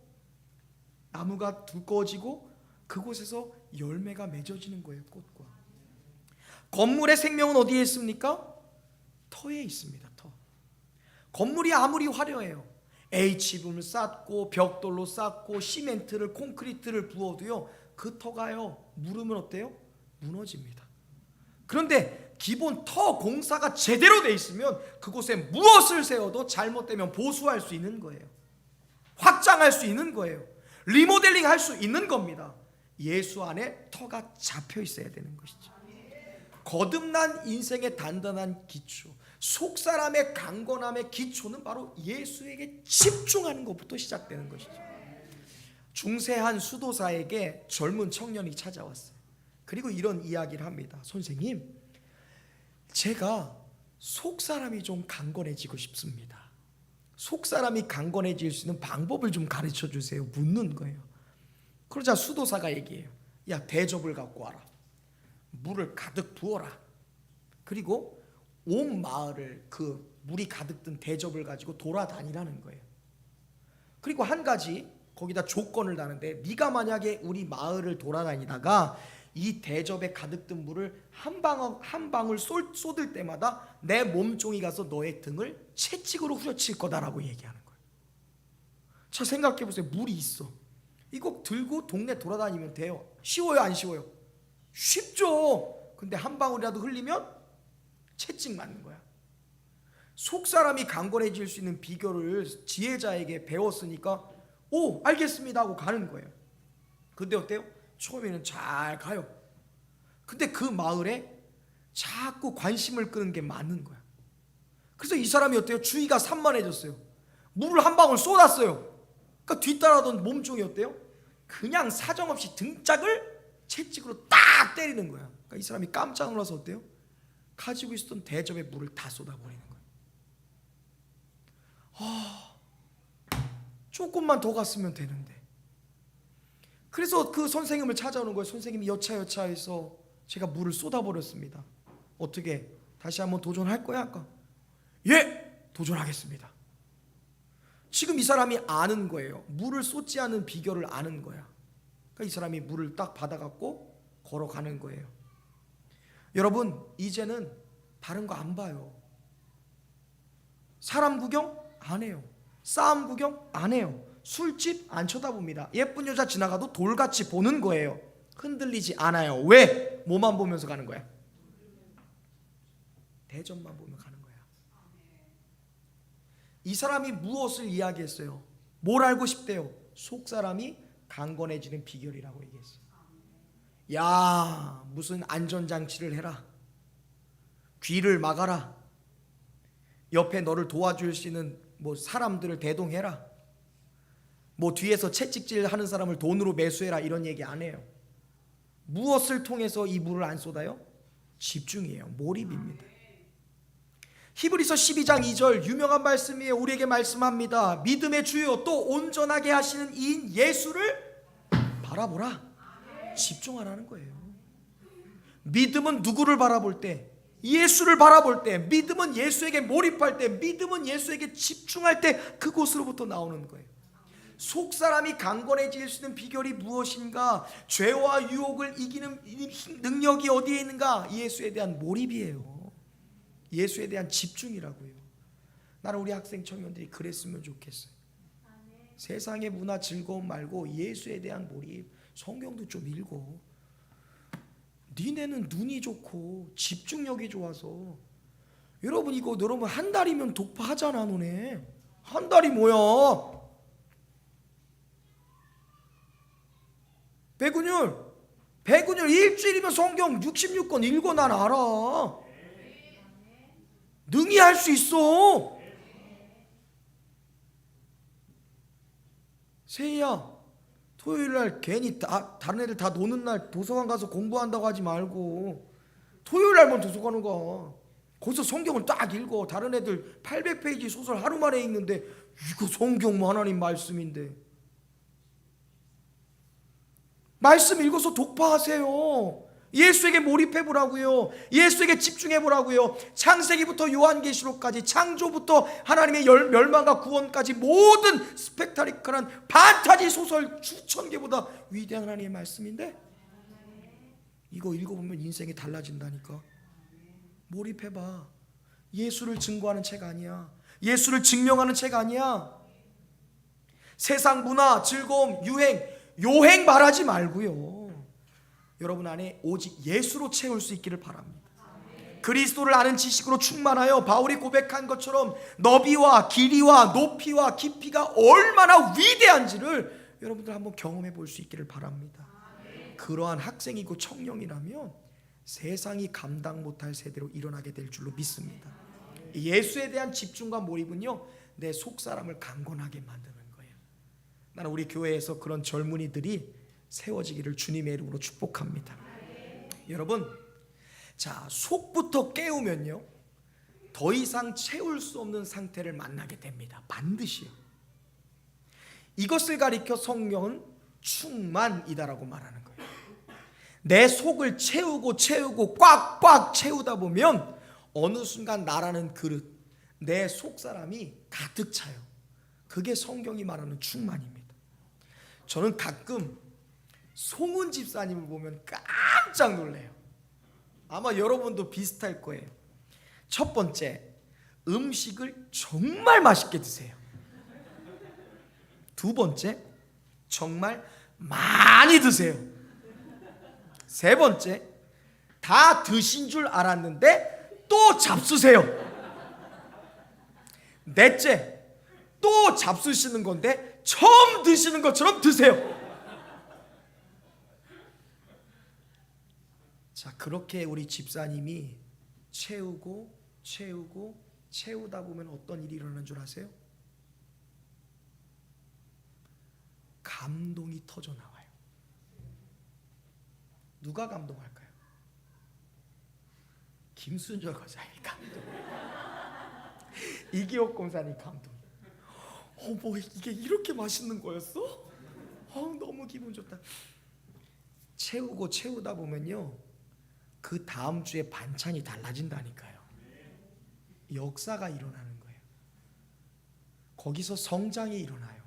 나무가 두꺼워지고 그곳에서 열매가 맺어지는 거예요. 꽃과. 건물의 생명은 어디에 있습니까? 터에 있습니다. 터. 건물이 아무리 화려해요, H빔을 쌓고 벽돌로 쌓고 시멘트를 콘크리트를 부어도요, 그 터가요 무르면 어때요? 무너집니다. 그런데 기본 터 공사가 제대로 돼 있으면 그곳에 무엇을 세워도 잘못되면 보수할 수 있는 거예요. 확장할 수 있는 거예요. 리모델링 할 수 있는 겁니다. 예수 안에 터가 잡혀 있어야 되는 것이죠. 거듭난 인생의 단단한 기초, 속사람의 강건함의 기초는 바로 예수에게 집중하는 것부터 시작되는 것이죠. 중세한 수도사에게 젊은 청년이 찾아왔어요. 그리고 이런 이야기를 합니다. 선생님, 제가 속사람이 좀 강건해지고 싶습니다. 속사람이 강건해질 수 있는 방법을 좀 가르쳐 주세요. 묻는 거예요. 그러자 수도사가 얘기해요. 야, 대접을 갖고 와라. 물을 가득 부어라. 그리고 온 마을을 그 물이 가득 든 대접을 가지고 돌아다니라는 거예요. 그리고 한 가지 거기다 조건을 다는데, 네가 만약에 우리 마을을 돌아다니다가 이 대접에 가득 든 물을 한 방울 쏟을 때마다 내 몸종이 가서 너의 등을 채찍으로 후려칠 거다라고 얘기하는 거예요. 자, 생각해 보세요. 물이 있어. 이거 들고 동네 돌아다니면 돼요. 쉬워요, 안 쉬워요? 쉽죠. 근데 한 방울이라도 흘리면 채찍 맞는 거야. 속사람이 강건해질 수 있는 비결을 지혜자에게 배웠으니까 오, 알겠습니다 하고 가는 거예요. 근데 어때요? 처음에는 잘 가요. 근데 그 마을에 자꾸 관심을 끄는 게 많은 거야. 그래서 이 사람이 어때요? 주의가 산만해졌어요. 물을 한 방울 쏟았어요. 그러니까 뒤따라던 몸종이 어때요? 그냥 사정없이 등짝을 채찍으로 딱 때리는 거야. 그러니까 이 사람이 깜짝 놀라서 어때요? 가지고 있었던 대접에 물을 다 쏟아버리는 거야. 조금만 더 갔으면 되는데. 그래서 그 선생님을 찾아오는 거예요. 선생님이 여차여차해서 제가 물을 쏟아버렸습니다. 어떻게 다시 한번 도전할 거야? 아까 예, 도전하겠습니다. 지금 이 사람이 아는 거예요. 물을 쏟지 않은 비결을 아는 거야. 그러니까 이 사람이 물을 딱 받아갖고 걸어가는 거예요. 여러분, 이제는 다른 거 안 봐요. 사람 구경 안 해요. 싸움 구경 안 해요. 술집 안 쳐다봅니다. 예쁜 여자 지나가도 돌같이 보는 거예요. 흔들리지 않아요. 왜? 뭐만 보면서 가는 거야? 대접만 보면 가는 거야. 이 사람이 무엇을 이야기했어요? 뭘 알고 싶대요? 속사람이 강건해지는 비결이라고 얘기했어요. 야, 무슨 안전장치를 해라. 귀를 막아라. 옆에 너를 도와줄 수 있는 뭐 사람들을 대동해라. 뭐 뒤에서 채찍질 하는 사람을 돈으로 매수해라, 이런 얘기 안 해요. 무엇을 통해서 이 물을 안 쏟아요? 집중이에요. 몰입입니다. 히브리서 12장 2절 유명한 말씀이에요. 우리에게 말씀합니다. 믿음의 주요 또 온전하게 하시는 이인 예수를 바라보라. 집중하라는 거예요. 믿음은 누구를 바라볼 때? 예수를 바라볼 때. 믿음은 예수에게 몰입할 때. 믿음은 예수에게 집중할 때 그곳으로부터 나오는 거예요. 속사람이 강건해질 수 있는 비결이 무엇인가? 죄와 유혹을 이기는 능력이 어디에 있는가? 예수에 대한 몰입이에요. 예수에 대한 집중이라고요. 나는 우리 학생 청년들이 그랬으면 좋겠어요. 세상의 문화 즐거움 말고 예수에 대한 몰입. 성경도 좀 읽어. 니네는 눈이 좋고 집중력이 좋아서. 여러분, 이거 여러분 한 달이면 독파하잖아. 너네 한 달이 뭐야? 백운율 일주일이면 성경 66권 읽어. 난 알아. 능히 할 수 있어. 세희야, 토요일날 괜히 다른 애들 다 노는 날 도서관 가서 공부한다고 하지 말고 토요일날만 도서관을 가. 거기서 성경을 딱 읽어. 다른 애들 800페이지 소설 하루 만에 읽는데 이거 성경 하나님 말씀인데. 말씀 읽어서 독파하세요. 예수에게 몰입해보라고요. 예수에게 집중해보라고요. 창세기부터 요한계시록까지, 창조부터 하나님의 멸망과 구원까지 모든 스펙타클한 판타지 소설 수천 개보다 위대한 하나님의 말씀인데 이거 읽어보면 인생이 달라진다니까. 몰입해봐. 예수를 증거하는 책 아니야. 예수를 증명하는 책 아니야. 세상 문화, 즐거움, 유행, 요행 말하지 말고요. 여러분 안에 오직 예수로 채울 수 있기를 바랍니다. 그리스도를 아는 지식으로 충만하여 바울이 고백한 것처럼 너비와 길이와 높이와 깊이가 얼마나 위대한지를 여러분들 한번 경험해 볼 수 있기를 바랍니다. 그러한 학생이고 청년이라면 세상이 감당 못할 세대로 일어나게 될 줄로 믿습니다. 예수에 대한 집중과 몰입은요, 내 속사람을 강건하게 만드는 거예요. 나는 우리 교회에서 그런 젊은이들이 세워지기를 주님의 이름으로 축복합니다. 여러분, 자, 속부터 깨우면요 더 이상 채울 수 없는 상태를 만나게 됩니다. 반드시요. 이것을 가리켜 성경은 충만이다라고 말하는 거예요. 내 속을 채우고 꽉꽉 채우다 보면 어느 순간 나라는 그릇, 내 속사람이 가득 차요. 그게 성경이 말하는 충만입니다. 저는 가끔 송은 집사님을 보면 깜짝 놀래요. 아마 여러분도 비슷할 거예요. 첫 번째, 음식을 정말 맛있게 드세요. 두 번째, 정말 많이 드세요. 세 번째, 다 드신 줄 알았는데 또 잡수세요. 넷째, 또 잡수시는 건데 처음 드시는 것처럼 드세요. 자, 그렇게 우리 집사님이 채우다 보면 어떤 일이 일어나는 줄 아세요? 감동이 터져 나와요. 누가 감동할까요? 김순절 거사님이 감동. 이기옥 공사님 감동. 뭐 이게 이렇게 맛있는 거였어? 너무 기분 좋다. 채우다 보면요, 그 다음 주에 반찬이 달라진다니까요. 역사가 일어나는 거예요. 거기서 성장이 일어나요.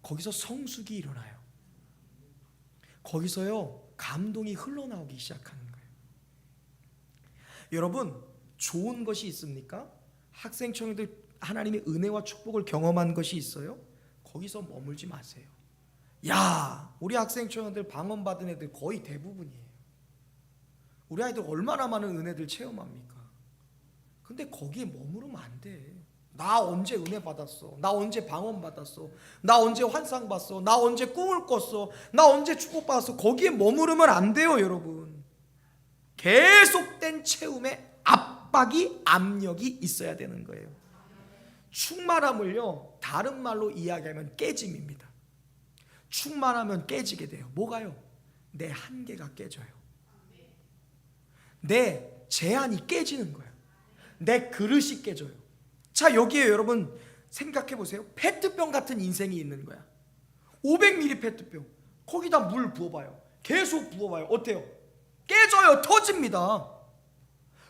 거기서 성숙이 일어나요. 거기서요, 감동이 흘러나오기 시작하는 거예요. 여러분, 좋은 것이 있습니까? 학생 청년들 하나님의 은혜와 축복을 경험한 것이 있어요? 거기서 머물지 마세요. 야, 우리 학생 청년들 방언받은 애들 거의 대부분이에요. 우리 아이들 얼마나 많은 은혜들 체험합니까? 근데 거기에 머무르면 안 돼. 나 언제 은혜 받았어? 나 언제 방언 받았어? 나 언제 환상 봤어? 나 언제 꿈을 꿨어? 나 언제 축복받았어? 거기에 머무르면 안 돼요, 여러분. 계속된 채움에 압력이 있어야 되는 거예요. 충만함을요, 다른 말로 이야기하면 깨짐입니다. 충만하면 깨지게 돼요. 뭐가요? 내 한계가 깨져요. 내 제한이 깨지는 거예요. 내 그릇이 깨져요. 자, 여기에 여러분 생각해 보세요. 페트병 같은 인생이 있는 거야. 500ml 페트병, 거기다 물 부어봐요. 계속 부어봐요. 어때요? 깨져요. 터집니다.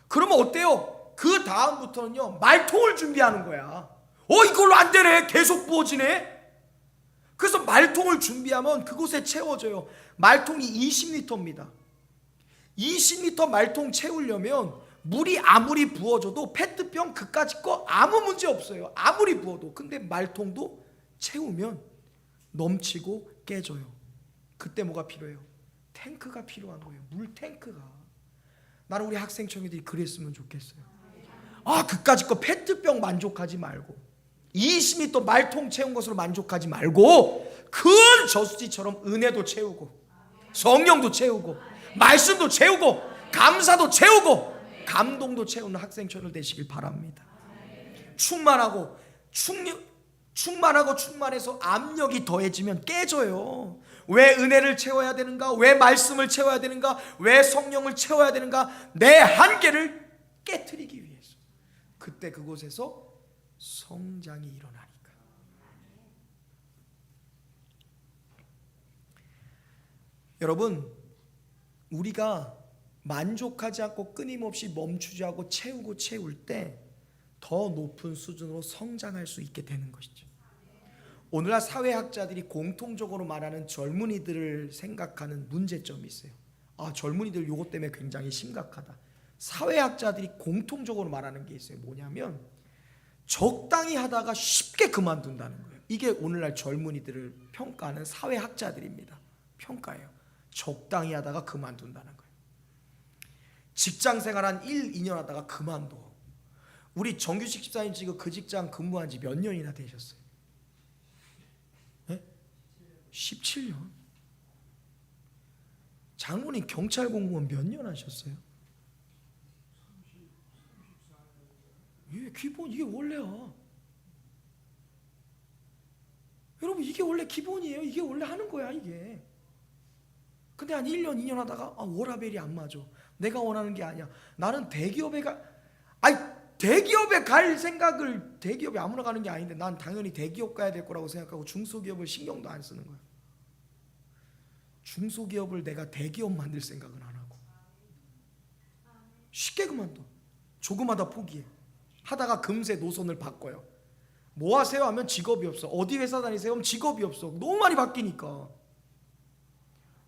그러면 어때요? 그 다음부터는요, 말통을 준비하는 거야. 이걸로 안 되네. 계속 부어지네. 그래서 말통을 준비하면 그곳에 채워져요. 말통이 20리터입니다. 20리터 말통 채우려면 물이 아무리 부어져도 페트병 그까짓 거 아무 문제 없어요. 아무리 부어도. 근데 말통도 채우면 넘치고 깨져요. 그때 뭐가 필요해요? 탱크가 필요한 거예요. 물 탱크가. 나는 우리 학생 청년들이 그랬으면 좋겠어요. 그까짓 거 페트병 만족하지 말고 20리터 말통 채운 것으로 만족하지 말고 큰 저수지처럼 은혜도 채우고 성령도 채우고 말씀도 채우고 감사도 채우고 감동도 채우는 학생 청년 되시길 바랍니다. 충만하고 충만해서 압력이 더해지면 깨져요. 왜 은혜를 채워야 되는가? 왜 말씀을 채워야 되는가? 왜 성령을 채워야 되는가? 내 한계를 깨트리기 위해서. 그때 그곳에서 성장이 일어나니까. 여러분, 우리가 만족하지 않고 끊임없이 멈추지 않고 채우고 채울 때 더 높은 수준으로 성장할 수 있게 되는 것이죠. 오늘날 사회학자들이 공통적으로 말하는 젊은이들을 생각하는 문제점이 있어요. 젊은이들 요것 때문에 굉장히 심각하다. 사회학자들이 공통적으로 말하는 게 있어요. 뭐냐면 적당히 하다가 쉽게 그만둔다는 거예요. 이게 오늘날 젊은이들을 평가하는 사회학자들입니다. 평가예요. 적당히 하다가 그만둔다는 거예요. 직장생활 한 1, 2년 하다가 그만둬. 우리 정규식 집사님 지금 그 직장 근무한 지 몇 년이나 되셨어요? 네? 17년. 장모님 경찰 공무원 몇 년 하셨어요? 기본, 이게 원래야. 여러분, 이게 원래 기본이에요. 이게 원래 하는 거야, 이게. 근데 한 1년, 2년 하다가 워라밸이 안 맞아. 내가 원하는 게 아니야. 나는 대기업에 대기업에 갈 생각을, 대기업에 아무나 가는 게 아닌데 난 당연히 대기업 가야 될 거라고 생각하고 중소기업을 신경도 안 쓰는 거야. 중소기업을 내가 대기업 만들 생각은 안 하고 쉽게 그만둬. 조그마다 포기해. 하다가 금세 노선을 바꿔요. 뭐 하세요? 하면 직업이 없어. 어디 회사 다니세요? 하면 직업이 없어. 너무 많이 바뀌니까.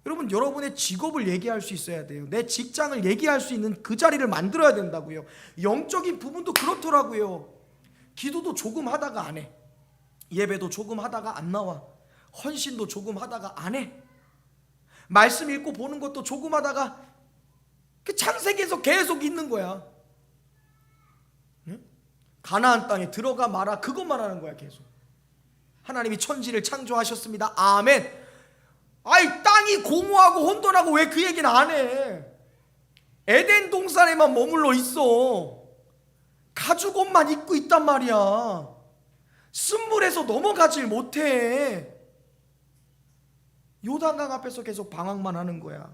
여러분, 여러분의 직업을 얘기할 수 있어야 돼요. 내 직장을 얘기할 수 있는 그 자리를 만들어야 된다고요. 영적인 부분도 그렇더라고요. 기도도 조금 하다가 안 해. 예배도 조금 하다가 안 나와. 헌신도 조금 하다가 안 해. 말씀 읽고 보는 것도 조금 하다가 그 창세기에서 계속 있는 거야. 응? 가나안 땅에 들어가 마라, 그것만 하는 거야. 계속. 하나님이 천지를 창조하셨습니다. 아멘. 땅이 공허하고 혼돈하고 왜 그 얘기는 안 해? 에덴 동산에만 머물러 있어. 가죽옷만 입고 있단 말이야. 쓴물에서 넘어가질 못해. 요단강 앞에서 계속 방황만 하는 거야.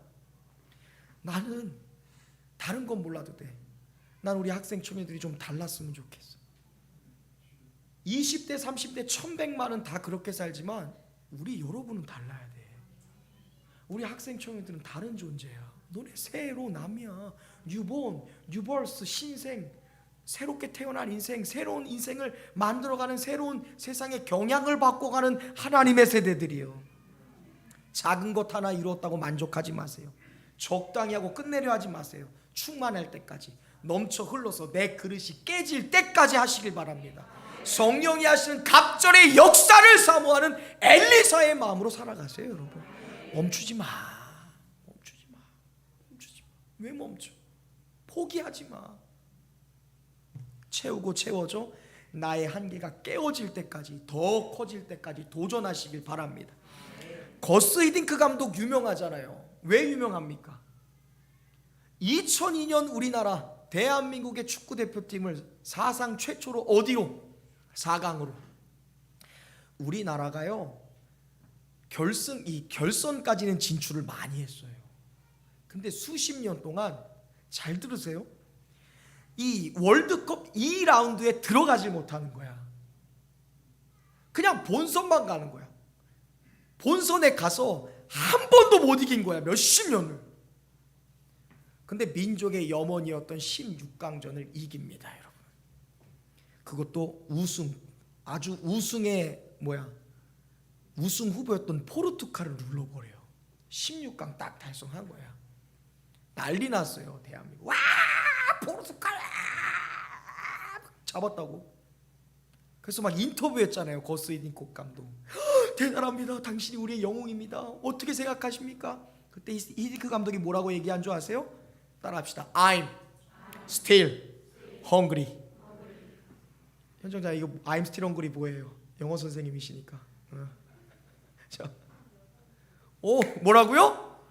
나는 다른 건 몰라도 돼. 난 우리 학생 청년들이 좀 달랐으면 좋겠어. 20대 30대 1100만은 다 그렇게 살지만 우리 여러분은 달라야 돼. 우리 학생 청년들은 다른 존재야. 너네 새로 남이야. 뉴본, 뉴버스, 신생, 새롭게 태어난 인생, 새로운 인생을 만들어가는 새로운 세상의 경향을 바꿔가는 하나님의 세대들이요. 작은 것 하나 이루었다고 만족하지 마세요. 적당히 하고 끝내려 하지 마세요. 충만할 때까지, 넘쳐 흘러서 내 그릇이 깨질 때까지 하시길 바랍니다. 성령이 하시는 갑절의 역사를 사모하는 엘리사의 마음으로 살아가세요. 여러분, 멈추지 마. 멈추지 마. 멈추지 마. 왜 멈춰? 포기하지 마. 채우고 채워줘. 나의 한계가 깨어질 때까지, 더 커질 때까지 도전하시길 바랍니다. 거스 히딩크 감독 유명하잖아요. 왜 유명합니까? 2002년 우리나라 대한민국의 축구 대표팀을 사상 최초로 어디로? 4강으로. 우리나라가요, 결선까지는 진출을 많이 했어요. 근데 수십 년 동안, 잘 들으세요, 이 월드컵 2라운드에 들어가지 못하는 거야. 그냥 본선만 가는 거야. 본선에 가서 한 번도 못 이긴 거야. 몇십 년을. 근데 민족의 염원이었던 16강전을 이깁니다, 여러분. 그것도 우승, 아주 우승의 우승 후보였던 포르투갈을 눌러버려요. 16강 딱 달성한 거야. 난리 났어요, 대한민국. 와, 포르투갈 잡았다고. 그래서 막 인터뷰했잖아요, 거스 히딩크 감독. 대단합니다. 당신이 우리의 영웅입니다. 어떻게 생각하십니까? 그때 히딩크 감독이 뭐라고 얘기한 줄 아세요? 따라합시다. I'm still hungry. 현정자, 이거 I'm still hungry 뭐예요? 영어 선생님이시니까. 뭐라고요?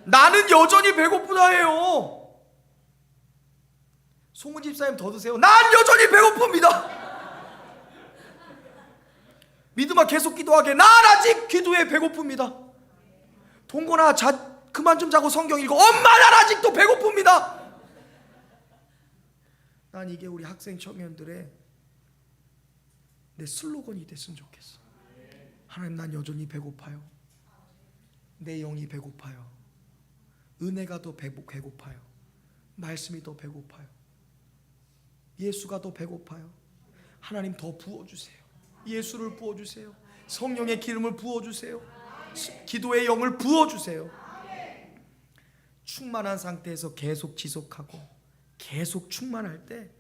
나는 여전히 배고프다예요. 송은 집사님 더 드세요. 난 여전히 배고픕니다. 믿음아 계속 기도하게. 난 아직 기도에 배고픕니다. 동건아 그만 좀 자고 성경 읽어. 엄마, 난 아직도 배고픕니다. 난 이게 우리 학생 청년들의 내 슬로건이 됐으면 좋겠어. 하나님, 난 여전히 배고파요. 내 영이 배고파요. 은혜가 더 배고파요. 말씀이 더 배고파요. 예수가 더 배고파요. 하나님 더 부어주세요. 예수를 부어주세요. 성령의 기름을 부어주세요. 기도의 영을 부어주세요. 충만한 상태에서 계속 지속하고 계속 충만할 때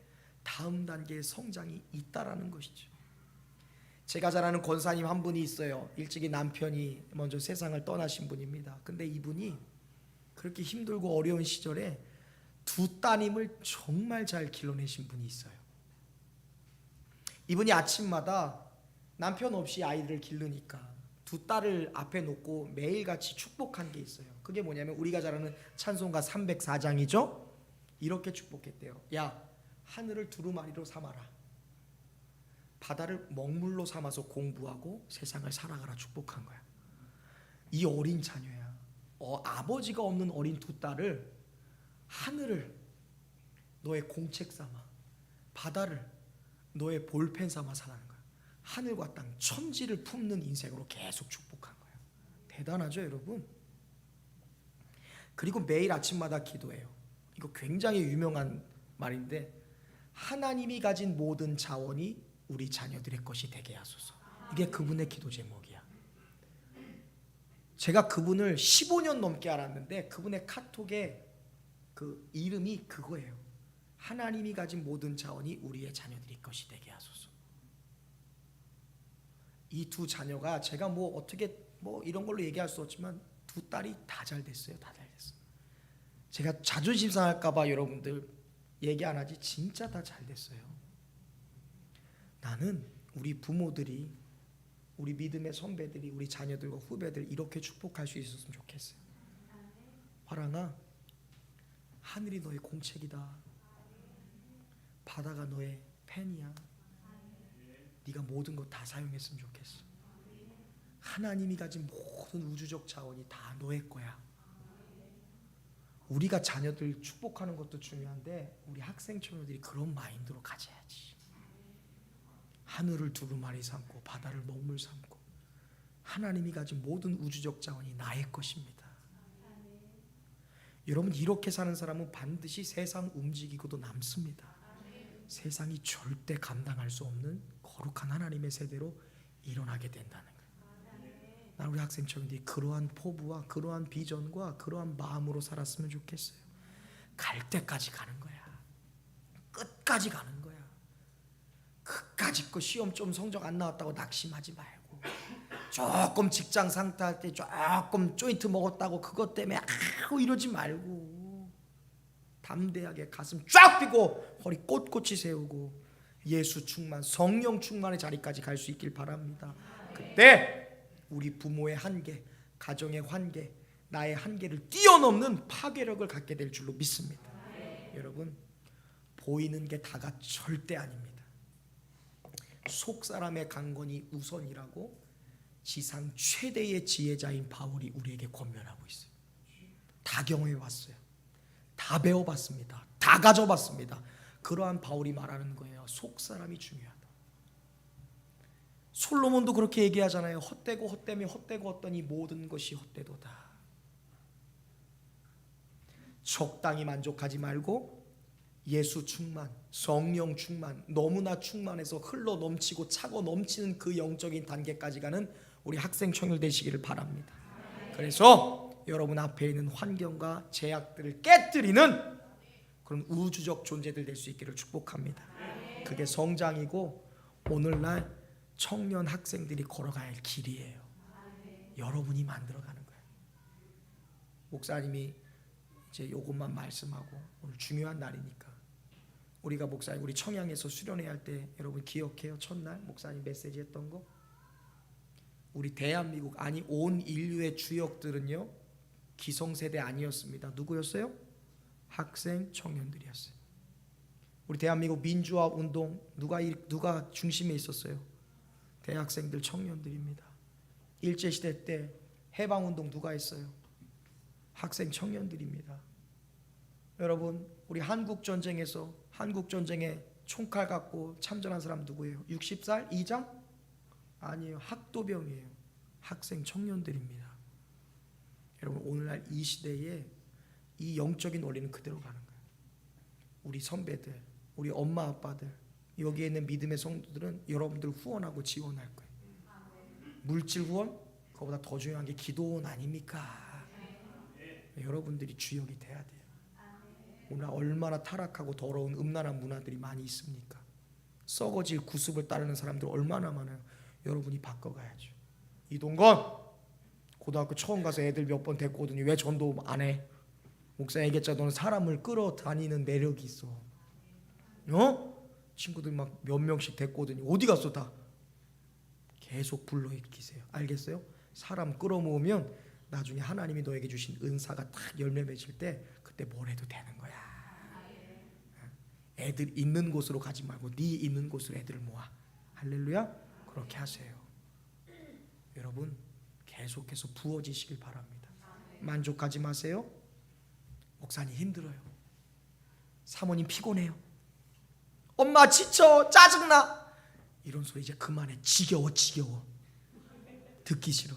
다음 단계의 성장이 있다라는 것이죠. 제가 잘 아는 권사님 한 분이 있어요. 일찍이 남편이 먼저 세상을 떠나신 분입니다. 근데 이분이 그렇게 힘들고 어려운 시절에 두 따님을 정말 잘 길러내신 분이 있어요. 이분이 아침마다 남편 없이 아이들을 기르니까 두 딸을 앞에 놓고 매일같이 축복한 게 있어요. 그게 뭐냐면 우리가 잘 아는 찬송가 304장이죠. 이렇게 축복했대요. 야, 하늘을 두루마리로 삼아라. 바다를 먹물로 삼아서 공부하고 세상을 살아가라 축복한 거야. 이 어린 자녀야. 아버지가 없는 어린 두 딸을 하늘을 너의 공책 삼아, 바다를 너의 볼펜 삼아 살아가는 거야. 하늘과 땅, 천지를 품는 인생으로 계속 축복한 거예요. 대단하죠, 여러분? 그리고 매일 아침마다 기도해요. 이거 굉장히 유명한 말인데, 하나님이 가진 모든 자원이 우리 자녀들의 것이 되게 하소서. 이게 그분의 기도 제목이야. 제가 그분을 15년 넘게 알았는데 그분의 카톡에 그 이름이 그거예요. 하나님이 가진 모든 자원이 우리의 자녀들의 것이 되게 하소서. 이 두 자녀가 제가 어떻게 이런 걸로 얘기할 수 없지만 두 딸이 다 잘 됐어요. 다 잘 됐어요. 제가 자존심 상할까봐 여러분들 얘기 안 하지 진짜 다 잘 됐어요. 나는 우리 부모들이, 우리 믿음의 선배들이, 우리 자녀들과 후배들 이렇게 축복할 수 있었으면 좋겠어요. 화랑아, 하늘이 너의 공책이다. 바다가 너의 펜이야. 네가 모든 것 다 사용했으면 좋겠어. 하나님이 가진 모든 우주적 자원이 다 너의 거야. 우리가 자녀들 축복하는 것도 중요한데 우리 학생 청년들이 그런 마인드로 가져야지. 하늘을 두루마리 삼고 바다를 먹물 삼고 하나님이 가진 모든 우주적 자원이 나의 것입니다. 여러분, 이렇게 사는 사람은 반드시 세상 움직이고도 남습니다. 세상이 절대 감당할 수 없는 거룩한 하나님의 세대로 일어나게 된다는 거예요. 나는 우리 학생 청년들이 그러한 포부와 그러한 비전과 그러한 마음으로 살았으면 좋겠어요. 갈 때까지 가는 거야. 끝까지 가는 거야. 그까짓 거 시험 좀 성적 안 나왔다고 낙심하지 말고, 조금 직장 상태할 때 조금 조인트 먹었다고 그것 때문에 이러지 말고 담대하게 가슴 쫙 펴고 허리 꼿꼿이 세우고 예수 충만, 성령 충만의 자리까지 갈 수 있길 바랍니다. 그때 우리 부모의 한계, 가정의 한계, 나의 한계를 뛰어넘는 파괴력을 갖게 될 줄로 믿습니다. 여러분, 보이는 게 다가 절대 아닙니다. 속 사람의 강건이 우선이라고 지상 최대의 지혜자인 바울이 우리에게 권면하고 있어요. 다 경험해 봤어요. 다 배워봤습니다. 다 가져봤습니다. 그러한 바울이 말하는 거예요. 속 사람이 중요하다. 솔로몬도 그렇게 얘기하잖아요. 헛되고 헛되며 헛되고 헛되니 모든 것이 헛되도다. 적당히 만족하지 말고 예수 충만, 성령 충만, 너무나 충만해서 흘러 넘치고 차고 넘치는 그 영적인 단계까지 가는 우리 학생 청년 되시기를 바랍니다. 그래서 여러분 앞에 있는 환경과 제약들을 깨뜨리는 그런 우주적 존재들 될 수 있기를 축복합니다. 그게 성장이고 오늘날 청년 학생들이 걸어가야 할 길이에요. 여러분이 만들어가는 거예요. 목사님이 이제 이것만 말씀하고 오늘 중요한 날이니까 우리가 목사님 우리 청양에서 수련회 할 때 여러분 기억해요? 첫날 목사님 메시지 했던 거? 우리 대한민국 아니 온 인류의 주역들은요 기성세대 아니었습니다. 누구였어요? 학생 청년들이었어요. 우리 대한민국 민주화 운동 누가 중심에 있었어요? 대학생들 청년들입니다. 일제시대 때 해방운동 누가 했어요? 학생 청년들입니다. 여러분 우리 한국전쟁에서 한국전쟁에 총칼 갖고 참전한 사람 누구예요? 60살 이장? 아니에요. 학도병이에요. 학생 청년들입니다. 여러분 오늘날 이 시대에 이 영적인 원리는 그대로 가는 거예요. 우리 선배들, 우리 엄마 아빠들, 여기에 있는 믿음의 성도들은 여러분들 후원하고 지원할 거예요. 물질 후원? 그거보다 더 중요한 게 기도원 아닙니까? 여러분들이 주역이 돼야 돼요. 오늘 얼마나 타락하고 더러운 음란한 문화들이 많이 있습니까? 썩어질 구습을 따르는 사람들 얼마나 많아요. 여러분이 바꿔가야죠. 이동건 고등학교 처음 가서 애들 몇 번 데리고 오더니 왜 전도 안 해? 목사 얘기했잖아. 너는 사람을 끌어다니는 매력이 있어. 친구들 막 몇 명씩 데리고 오더니 어디 갔어 다? 계속 불러일으키세요. 알겠어요? 사람 끌어모으면 나중에 하나님이 너에게 주신 은사가 딱 열매 맺을 때 그때 뭘 해도 되는 거야. 애들 있는 곳으로 가지 말고 네 있는 곳으로 애들을 모아. 할렐루야. 그렇게 하세요. 여러분 계속해서 부어지시길 바랍니다. 만족하지 마세요. 목사님 힘들어요. 사모님 피곤해요. 엄마 지쳐 짜증나. 이런 소리 이제 그만해. 지겨워. 듣기 싫어.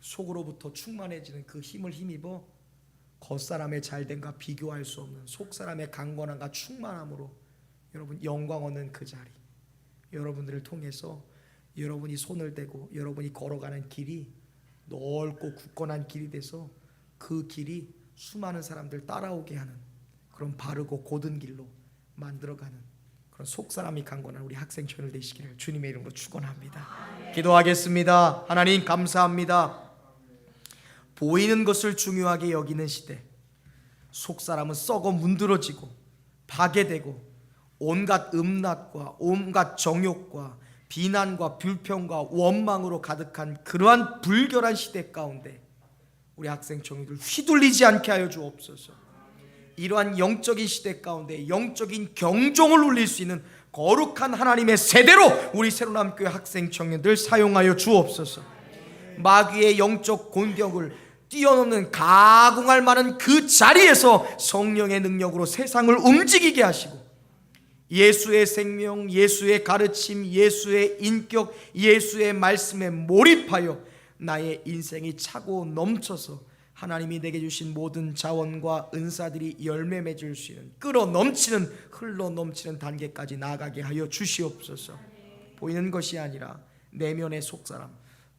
속으로부터 충만해지는 그 힘을 힘입어 겉사람의 잘됨과 비교할 수 없는 속사람의 강건함과 충만함으로 여러분 영광 얻는 그 자리, 여러분들을 통해서 여러분이 손을 대고 여러분이 걸어가는 길이 넓고 굳건한 길이 돼서 그 길이 수많은 사람들 따라오게 하는 그런 바르고 곧은 길로 만들어가는 그런 속사람이 강건한 우리 학생 청년들 되시기를 주님의 이름으로 축원합니다. 기도하겠습니다. 하나님 감사합니다. 보이는 것을 중요하게 여기는 시대, 속사람은 썩어 문드러지고 파괴되고 온갖 음란과 온갖 정욕과 비난과 불평과 원망으로 가득한 그러한 불결한 시대 가운데 우리 학생 청년들 휘둘리지 않게 하여 주옵소서. 이러한 영적인 시대 가운데 영적인 경종을 울릴 수 있는 거룩한 하나님의 세대로 우리 새로남교회 학생 청년들 사용하여 주옵소서. 마귀의 영적 공격을 뛰어넘는 가공할 만한 그 자리에서 성령의 능력으로 세상을 움직이게 하시고 예수의 생명, 예수의 가르침, 예수의 인격, 예수의 말씀에 몰입하여 나의 인생이 차고 넘쳐서 하나님이 내게 주신 모든 자원과 은사들이 열매 맺을 수 있는 끌어 넘치는 흘러 넘치는 단계까지 나아가게 하여 주시옵소서. 보이는 것이 아니라 내면의 속사람,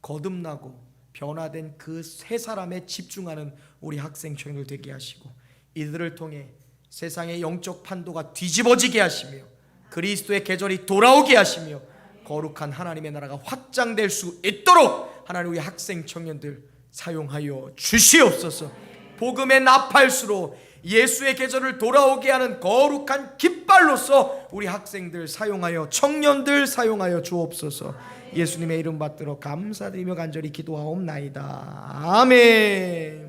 거듭나고 변화된 그 세 사람에 집중하는 우리 학생 청년들 되게 하시고 이들을 통해 세상의 영적 판도가 뒤집어지게 하시며 그리스도의 계절이 돌아오게 하시며 거룩한 하나님의 나라가 확장될 수 있도록 하나님 우리 학생 청년들 사용하여 주시옵소서. 복음의 나팔수로 예수의 계절을 돌아오게 하는 거룩한 깃발로서 우리 학생들 사용하여 청년들 사용하여 주옵소서. 예수님의 이름 받들어 감사드리며 간절히 기도하옵나이다. 아멘.